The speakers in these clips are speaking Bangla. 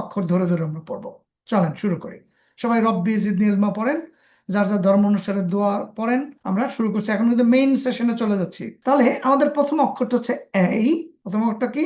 অক্ষর ধরে ধরে আমরা পড়বো। চলেন শুরু করি। সবাই রব্বি জিদনি ইলমা পড়েন, যার যার ধর্ম অনুসারে দোয়া পড়েন। আমরা শুরু করছি, এখন কিন্তু মেইন সেশনে চলে যাচ্ছি। তাহলে আমাদের প্রথম অক্ষরটা হচ্ছে এই। প্রথম অক্ষরটা কি?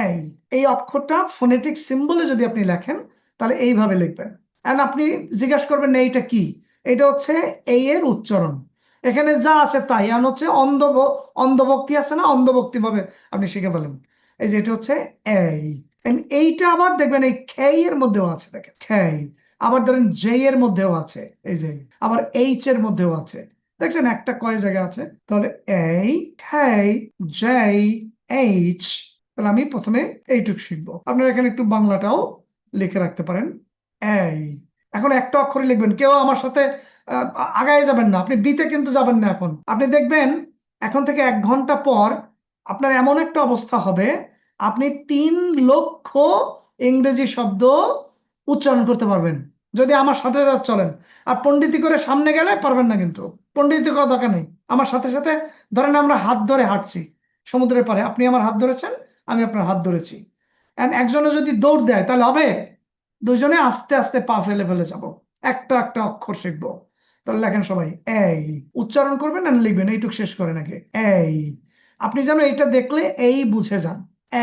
এই। এই অক্ষরটা ফোনেটিক সিম্বলে যদি আপনি লেখেন তাহলে এইভাবে লিখবেন। এন্ড আপনি জিজ্ঞাসা করবেন এইটা কি? এটা হচ্ছে এই এর উচ্চারণ। এখানে যা আছে তাই, আর হচ্ছে অন্ধভক্তি আছে না, অন্ধভক্তি ভাবে আপনি শিখে ফেলেন। এই যে এটা হচ্ছে এই। এইটা আবার দেখবেন এই খেই এর মধ্যেও আছে, দেখেন খেই। আবার ধরেন জে এর মধ্যেও আছে, এই যে আবার এইচ এর মধ্যেও আছে। দেখছেন একটা কয় জায়গা আছে। তাহলে এই, খেই, জে, এইচ। তাহলে আমি প্রথমে এইটুকু শিখবো। আপনারা এখানে একটু বাংলাটাও লিখে রাখতে পারেন। এই। এখন একটা অক্ষরে লিখবেন, কেউ আমার সাথে আগায় যাবেন না, আপনি বিতে কিন্তু যাবেন না। এখন আপনি দেখবেন এখন থেকে 1 ঘন্টা পর আপনার এমন একটা অবস্থা হবে, আপনি 3 লক্ষ ইংরেজি শব্দ উচ্চারণ করতে পারবেন যদি আমার সাথে সাথে চলেন। আর পণ্ডিতি করে সামনে গেলে পারবেন না, কিন্তু পণ্ডিতি করার দরকার নেই। আমার সাথে সাথে ধরেন আমরা হাত ধরে হাঁটছি সমুদ্রের পাড়ে, আপনি আমার হাত ধরেছেন, আমি আপনার হাত ধরেছি। একজনে যদি দৌড় দেয় তাহলে হবে, দুজনে আস্তে আস্তে পা ফেলে ফেলে যাব, একটা একটা অক্ষর শিখবো। তাহলে লেখেন সবাই এই। উচ্চারণ করবেন আর লিখবেন, এইটুক শেষ করে নাকি এই। আপনি যেন এইটা দেখলে এই বুঝে যান।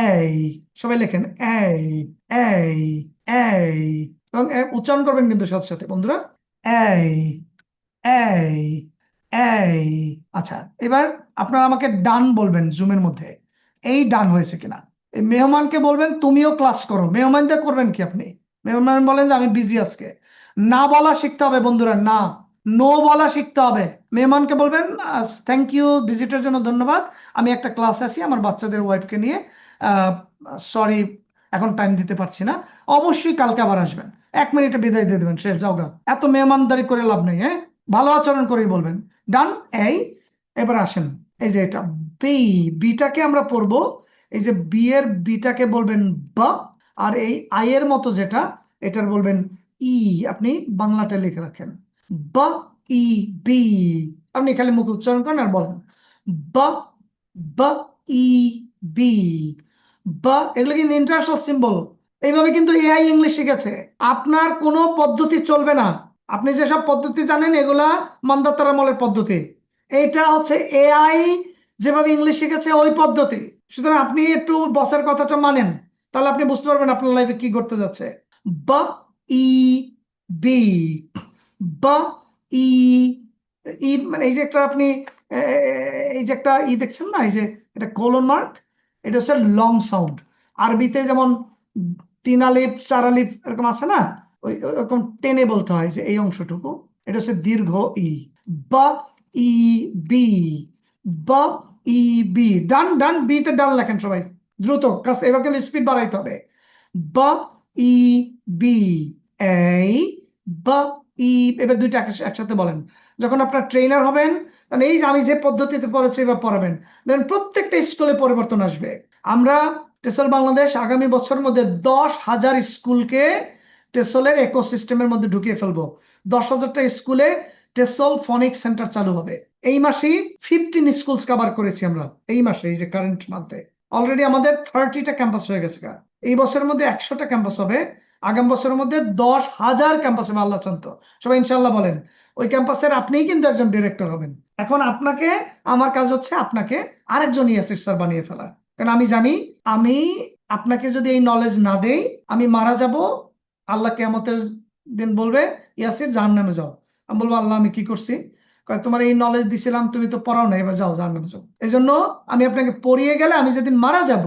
এই। সবাই লেখেন এই, এই, এই। এবং উচ্চারণ করবেন কিন্তু সাথে সাথে বন্ধুরা। এই, এই, এই। আচ্ছা, এবার আপনারা আমাকে ডান বলবেন জুমের মধ্যে, এই ডান হয়েছে কিনা। এই মেহমানকে বলবেন তুমিও ক্লাস করো। মেহমানদের করবেন কি আপনি? মেহমান বলেন যে আমি বিজি আজকে। না বলা শিখতে হবে বন্ধুরা, না, নো বলা শিখতে হবে। মেহমানকে বলবেন থ্যাংক ইউ, ভিজিটের জন্য ধন্যবাদ, আমি একটা ক্লাস আছি আমার বাচ্চাদের ওয়াইফকে নিয়ে, সরি এখন টাইম দিতে পারছি না, অবশ্যই কালকে আবার আসবেন। 1 মিনিটে বিদায় দিয়ে দেবেন, শেষ, যাও গা। এত মেহমানদারি করে লাভ নেই, হ্যাঁ, ভালো আচরণ করেই বলবেন। ডান। এই। এবার আসেন, এই যে এটা বি। বিটাকে আমরা পড়বো, এই যে বি এর বিটাকে বলবেন বা, আর এই আই এর মতো যেটা, এটার বলবেন ই। আপনি বাংলাটা লিখে রাখেন, বা, ই, বি। আপনি খালি মুখে উচ্চারণ করেন আর বলেন বা, বা, ই, বি, বা। এগুলো কিন্তু ইন্টারন্যাশনাল সিম্বল। এইভাবে কিন্তু এআই ইংলিশ শিখেছে। আপনার কোনো পদ্ধতি চলবে না। আপনি যেসব পদ্ধতি জানেন এগুলা মান্দাতার আমলের পদ্ধতি। এইটা হচ্ছে এআই যেভাবে ইংলিশ শিখেছে ওই পদ্ধতি। সুতরাং আপনি একটু বসের কথাটা মানেন, তাহলে আপনি বুঝতে পারবেন আপনার লাইফে কি করতে যাচ্ছে। বা, ই, বি, বা, ই। ই মানে এই যে একটা আপনি এই যে একটা ই দেখছেন না, এই যে এটা কোলন মার্ক, এটা হচ্ছে লং সাউন্ড। আরবিতে যেমন 3 আলিফ 4 আলিফ এরকম আছে না, ওরকম টেনে বলতে হয় যে এই অংশটুকু, এটা হচ্ছে দীর্ঘ ই। বা, ই, বি, বা, ই, বি। ডান ডান, বিতে ডান লেখেন সবাই দ্রুত, কাজ এবার কিন্তু স্পিড বাড়াইতে হবে। বা, ই, বি, এই, বা, ই। এবার দুইটা একসাথে বলেন। যখন আপনার ট্রেনার হবেন, তাহলে এই যে আমি যে পদ্ধতিতে পড়েছি এবার পড়াবেন, দেখেন প্রত্যেকটা স্কুলে পরিবর্তন আসবে। আমরা টেসল বাংলাদেশ আগামী বছরের মধ্যে 10,000 স্কুলকে টেসলের ইকোসিস্টেমের মধ্যে ঢুকিয়ে ফেলবো। 10,000টা স্কুলে টেসল ফনিক সেন্টার চালু হবে। এই মাসেই 15 স্কুল কভার করেছি আমরা, এই মাসে, এই যে কারেন্ট মান্থে অলরেডি আমাদের 30টা ক্যাম্পাস হয়ে গেছে। এই বছরের মধ্যে 100টা ক্যাম্পাস হবে, আগামী বছরের মধ্যে 10,000 ক্যাম্পাস হবে, আল্লাহ চান্ত। সবাই ইনশাল্লাহ বলেন। ওই ক্যাম্পাসের আপনিই কিন্তু একজন ডিরেক্টর হবেন। এখন আপনাকে, আমার কাজ হচ্ছে আপনাকে আরেকজন ইয়াসির স্যার বানিয়ে ফেলা। কারণ আমি জানি, আমি আপনাকে যদি এই নলেজ না দেই আমি মারা যাব। আল্লাহ কিয়ামতের দিন বলবে ইয়াসির জাহান্নামে যাও। আমি বলবো আল্লাহ আমি কি করছি? তোমার এই নলেজ দিছিলাম, তুমি তো পড়াও না, এবার যাও জাহান্নামে যাও। এই জন্য আমি আপনাকে পড়িয়ে গেলে আমি যেদিন মারা যাব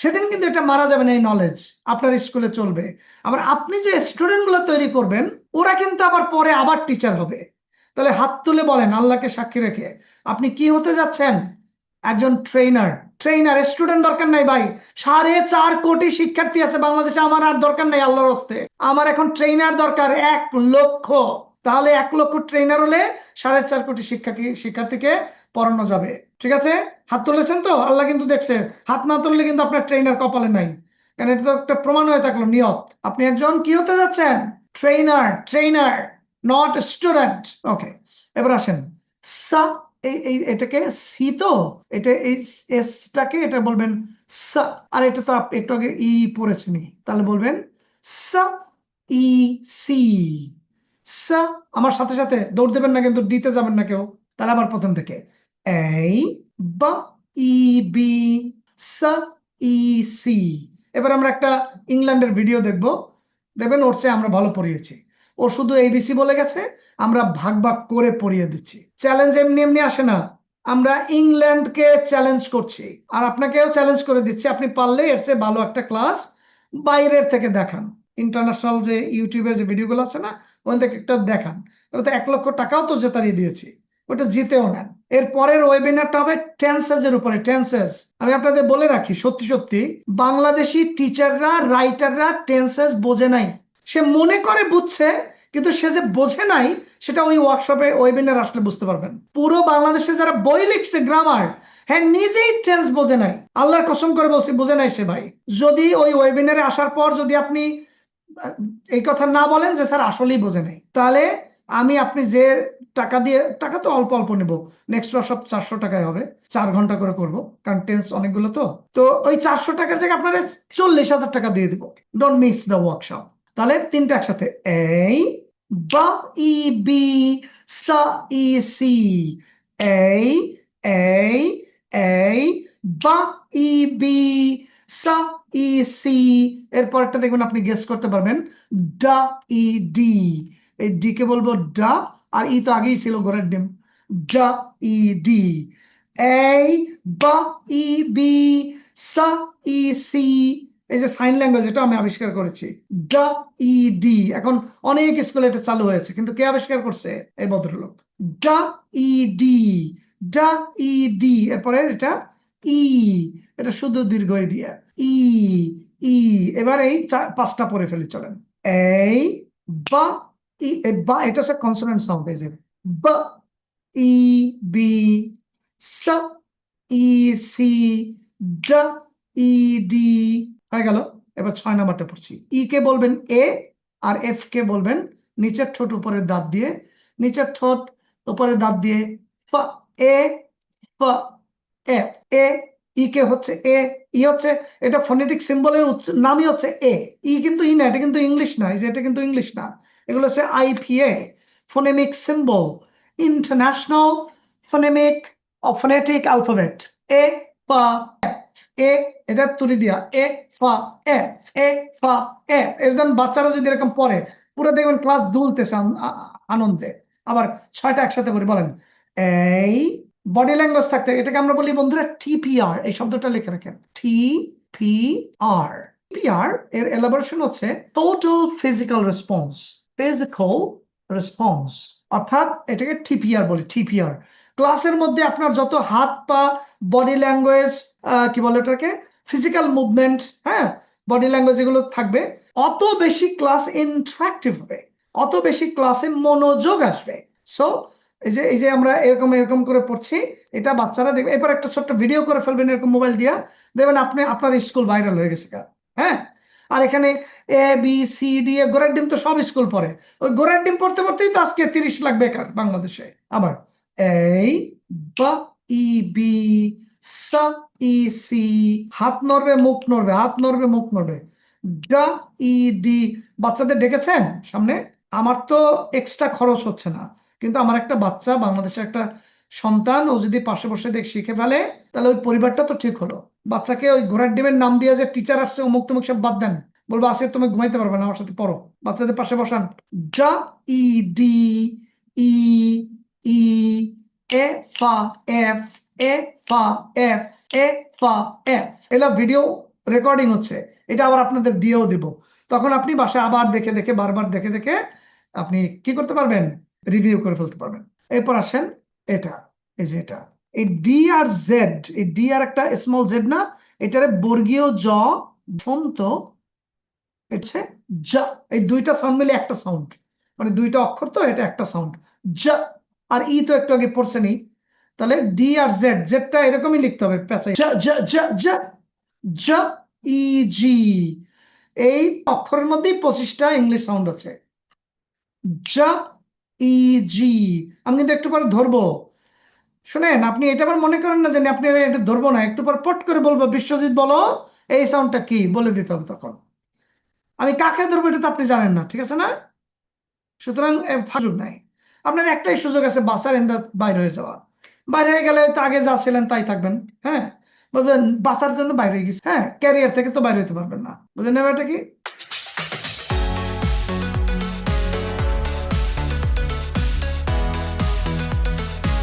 সেদিন কিন্তু এটা মারা যাবে না, এই নলেজ আপনার স্কুলে চলবে। আবার আপনি যে স্টুডেন্ট গুলো তৈরি করবেন ওরা কিন্তু আবার পরে আবার টিচার হবে। তাহলে হাত তুলে বলেন আল্লাহকে সাক্ষী রেখে, আপনি কি হতে যাচ্ছেন? একজন ট্রেনার। ট্রেনার, স্টুডেন্ট দরকার নাই ভাই। 4.5 কোটি শিক্ষার্থী আছে বাংলাদেশে, আমার আর দরকার নাই আল্লাহর হস্তে। আমার এখন ট্রেনার দরকার 1 লক্ষ। তাহলে 1 লক্ষ ট্রেনার হলে 4.5 কোটি শিক্ষার্থীকে পড়ানো যাবে। ঠিক আছে, হাত তুলেছেন তো? আল্লাহ কিন্তু দেখছে। হাত না তুললে কিন্তু আপনার ট্রেনার কপালে নাই, কারণ এটা তো একটা প্রমাণ হয়ে থাকলো নিয়ত। আপনি একজন কি হতে যাচ্ছেন? Trainer. Trainer, not student. Okay, এবার আসেন সা। এটাকে সি তো, এটা এই এসটাকে এটা বলবেন সা। আর এটা তো একটু আগে ই পড়েছেন, তাহলে বলবেন সা ই সি, সা, আমার সাথে সাথে দৌড় দেবেন না কিন্তু ডিতে যাবেন না কেউ, তাহলে আবার প্রথম থেকে এই বা ই বি সা ই সি। এবার আমরা একটা ইংল্যান্ডের ভিডিও দেখব, দেখবেন ওর চেয়ে আমরা ভালো পড়িয়েছি। ও শুধু এবিসি বলে গেছে, আমরা ভাগ ভাগ করে পড়িয়ে দিচ্ছি। চ্যালেঞ্জ এমনি এমনি আসে না, আমরা ইংল্যান্ডকে চ্যালেঞ্জ করছি, আর আপনাকেও চ্যালেঞ্জ করে দিচ্ছি, আপনি পারলে এর চেয়ে ভালো একটা ক্লাস বাইরের থেকে দেখান। ইন্টারন্যাশনাল যে ইউটিউবের যে ভিডিওগুলো আছে না, ওখান থেকে একটা দেখান। ওটা তো 1 লক্ষ টাকাও তো জেতারিয়ে দিয়েছি, ওটা জিতেও নেন। এর পরের ওয়েবিনারটা হবে টেন্সেস এর উপরে। টেন্সেস আমি আপনাদের বলে রাখি, সত্যি সত্যি বাংলাদেশি টিচাররা, রাইটাররা টেন্সেস বোঝে নাই। সে মনে করে বুঝছে, কিন্তু সে যে বোঝে নাই সেটা ওই ওয়ার্কশপে ওয়েবিনার আসলে বুঝতে পারবেন। পুরো বাংলাদেশে যারা বই লিখছে গ্রামার, হ্যাঁ নিজেই টেন্স বোঝে নাই, আল্লাহর কসম করে বলছি বোঝে নাই সে ভাই। যদি ওই ওয়েবিনারে আসার পর যদি আপনি এই কথা না বলেন যে স্যার আসলেই বোঝে নাই, তাহলে আমি আপনি যে টাকা দিয়ে, টাকা তো অল্প অল্প নেব, নেক্সট সব 400 টাকায় হবে, 4 ঘন্টা করে করব, কারণ টেন্স অনেকগুলো তো। তো ওই 400 টাকার জায়গায় আপনারা 40,000 টাকা দিয়ে দিব। Don't miss the workshop. তাহলে তিনটা একসাথে, এই বা ই বি সা ই সি, এই এই এই বা ই বি সা ই সি। এরপর একটা দেখবেন আপনি গেস করতে পারবেন, ডা ই ডি। এই ডি কে বলবো ডা, আর ই তো আগেই ছিল ঘোড়ার ডিম, ডা ই ডি। এই বা ই বি সা ই সি, এই যে সাইন ল্যাঙ্গুয়েজ, এটা আমি আবিষ্কার করেছি, ডা ই ডি। এখন অনেক স্কুলে এটা চালু হয়েছে, কিন্তু কে আবিষ্কার করছে? এই ভদ্রলোক। ডা ই ডি, ডা ই ডি। এরপরে এটা ই, এটা শুধু দীর্ঘ দিয়া ই ই। এবার এই 5টা পড়ে ফেলি, চলেন। এই বা ই, বা এটা হচ্ছে কনসোনেন্ট সাউন্ড, এই যে বা ই বি সা ই সি ডা ই ডি, হয়ে গেল। এবার 6 নাম্বারটা পড়ছি। ই কে বলবেন এ, আর এফ কে বলবেন নিচের ঠোঁট উপরের দাঁত দিয়ে, নিচের ঠোঁট উপরের দাঁত দিয়ে ফ, এ ফ এফ। এ, ই কে হচ্ছে এ, ই হচ্ছে, এটা ফোনেটিক সিম্বলের নামই হচ্ছে এ। ই কিন্তু ই না, এটা কিন্তু ইংলিশ না, এই যে এটা কিন্তু ইংলিশ না, এগুলো হচ্ছে IPA, phonemic symbol, international phonemic phonetic alphabet. এ পা এ, এটা তুলি দিয়া এ ফা এফ, এ ফা এফ। এরকম বাচ্চারা যদি এরকম পড়ে, পুরো দেখবেন ক্লাস দুলতেছে আনন্দে। আবার 6টা একসাথে বলি, বলেন। এই বডি ল্যাঙ্গুয়েজ থাকতে, এটাকে আমরা বলি বন্ধুরা টিপিআর, এই শব্দটা লিখে রাখেন, টিপিআর। টিপিআর এর এলাবোরেশন হচ্ছে total physical response, physical response, অর্থাৎ এটাকে টিপিআর বলি। টিপিআর ক্লাসের মধ্যে আপনার যত হাত পা, বডি ল্যাঙ্গুয়েজ, কি বলে ওটাকে, ফিজিক্যাল মুভমেন্ট, হ্যাঁ বডি ল্যাঙ্গুয়েজ, এগুলো থাকবে, অত বেশি ক্লাস ইন্টারেক্টিভ হবে, অত বেশি ক্লাসে মনোযোগ আসবে। সো এই যে আমরা এরকম এরকম করে পড়ছি, এটা বাচ্চারা দেখবে। এরপর একটা ছোট্ট ভিডিও করে ফেলবেন এরকম মোবাইল দিয়া, দেখবেন আপনি আপনার স্কুল ভাইরাল হয়ে গেছে। হ্যাঁ, আর এখানে এ বি সি ডি, গোড়ার ডিম তো সব স্কুল পড়ে, ওই গোড়ার ডিম পড়তে পড়তেই তো আজকে 30 লাখ বেকার বাংলাদেশে। আবার এই বা ই বি সা ই সি, হাত নড়বে মুখ নড়বে, হাত নড়বে মুখ নড়বে, ডা ই ডি। বাচ্চাদের ডেকেছেন সামনে? আমার তো এক্সট্রা খরচ হচ্ছে না, কিন্তু আমার একটা বাচ্চা, বাংলাদেশের একটা সন্তান, ও যদি পাশে বসে দেখ শিখে ফেলে, তাহলে ওই পরিবারটা তো ঠিক হলো। বাচ্চাকে ওই ঘোড়ার ডিমের নাম দিয়ে যে টিচার আসছে অমুক তমুক সব বাদ দেন, বলবো আসে তুমি ঘুমাইতে পারবে না, আমার সাথে পড়ো। বাচ্চাদের পাশে বসান, ডা ই ডি ই ই, এ ফা এফ, এ ফা এফ, এ ফা এফ। এলা ভিডিও রেকর্ডিং হচ্ছে, এটা আবার আপনাদের দিয়েও দিব, তখন আপনি বাসায় আবার দেখে দেখে, বারবার দেখে দেখে আপনি কি করতে পারবেন, রিভিউ করে ফেলতে পারবেন। এরপর আসেন এটা, এই যে এটা, এই ডি আর জেড, এই ডি আর একটা স্মল জেড না, এটারে বর্গীয় জ সন্ত, হচ্ছে যা। এই দুইটা সাউন্ড মিলে একটা সাউন্ড, মানে দুইটা অক্ষর তো, এটা একটা সাউন্ড যা। আর ই তো একটু আগে পড়ছেনি, তাহলে ডি আর জেড, জেডটা এরকমই লিখতে হবে, পেঁচাই যা যা যা যা যা ই জি। এই অক্ষরের মধ্যেই 25টা ইংলিশ সাউন্ড আছে, যা ই জি। আমি কিন্তু একটু পরে ধরবো, শুনেন, আপনি এটা আবার মনে করেন না যে আপনি এটা ধরবো না, একটু পর পট করে বলবো, বিশ্বজিৎ বলো এই সাউন্ডটা কি, বলে দিতে হবে তখন। আমি কাকে ধরবো এটা তো আপনি জানেন না, ঠিক আছে না? সুতরাং সুযোগ নাই। আপনার একটাই সুযোগ আছে, বাঁচার এন্দা বাইরে হয়ে যাওয়া। বাইরে হয়ে গেলে তো আগে যা ছিলেন তাই থাকবেন। হ্যাঁ, বলবেন বাঁচার জন্য বাইরে হয়ে গেছি, হ্যাঁ, ক্যারিয়ার থেকে তো বাইরে হতে পারবেন না, বুঝলেন না এটা কি?